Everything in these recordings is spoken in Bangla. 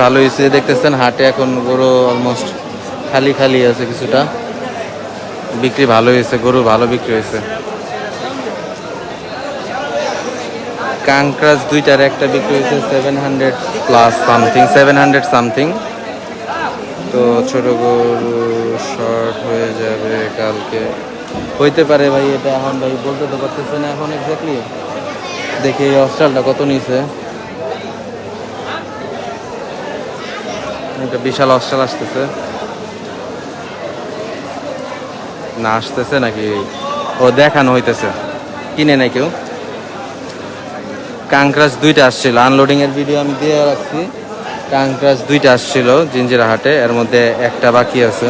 ভালো হয়েছে দেখতেছেন হাটে এখন গরু অলমোস্ট খালি খালি আছে, কিছুটা বিক্রি ভালো হয়েছে, গরু ভালো বিক্রি হয়েছে। কাঙ্করাজ দুইটার একটা বিক্রি হয়েছে 700 প্লাস সামথিং, 700 সামথিং। তো ছোট গরু শর্ট হয়ে যাবে কালকে, হইতে পারে ভাই। এটা এখন ভাই বলতে তো পারতেছে না এখন এক্স্যাক্টলি। দেখি এই অস্ট্রালটা কত নিছে। একটা বিশাল অস্ট্রাল আসতেছে না, আসতেছে নাকি ও দেখানো হইতেছে, কিনে নাই কেউ। কাঙ্করাজ দুইটা আসছিল, আনলোডিং এর ভিডিও আমি দিয়ে রাখছি। কাঙ্করাজ দুইটা আসছিল জিঞ্জিরা হাটে, এর মধ্যে একটা বাকি আছে।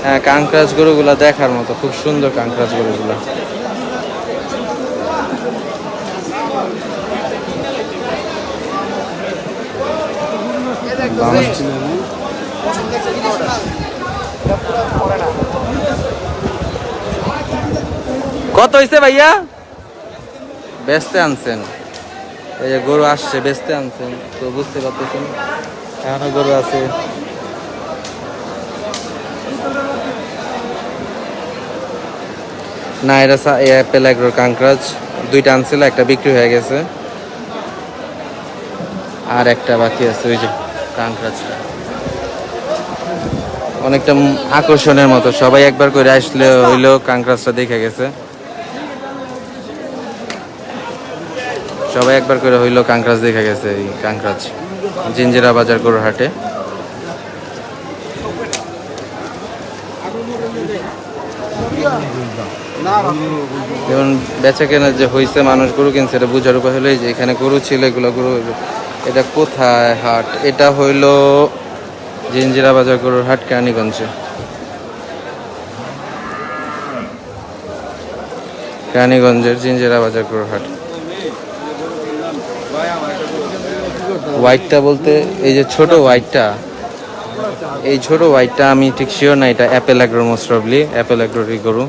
হ্যাঁ, কাঙ্করাজ গরুগুলা দেখার মতো, খুব সুন্দর কাঙ্করাজ গরুগুলা। কত হয়েছে ভাইয়া? বেচতে আনছেন? এই যে গরু আসছে, বেচতে আনছেন তো বুঝতে পারতেছেন। এখনো গরু আছে। না, এটা অ্যাপেল এগ্রোর কাঙ্করাজ দুইটা আনছিল, একটা বিক্রি হয়ে গেছে আর একটা বাকি আছে। ওই যে কাঙ্করাজটা অনেকটা আকর্ষণের মতো, সবাই একবার করে আসলে হইলেও কাঙ্করাজটা দেখে গেছে। সবাই একবার করে হইলো কাঙ্করাজ দেখে গেছে। এই কাঙ্করাজ জিঞ্জিরা বাজার গরুর হাটে। যেমন বেচা কেনা যে হয়েছে, মানুষ গরু কিনছে, এটা বুঝার উপায় হলো যে এখানে গরু ছিল, এগুলো গরু। এটা কোথায় হাট? এটা হইলো জিঞ্জিরা বাজার গরুর হাট, কেরানীগঞ্জে। কেরানীগঞ্জের জিঞ্জিরা বাজার গরুর হাট। হোয়াইটটা বলতে এই যে ছোট হোয়াইটটা, এই ছোট হোয়াইটটা আমি ঠিক শিওর না, এটা অ্যাপেল এগ্রোর, মোস্ট প্রবলি অ্যাপেল এগ্রোরই গরু।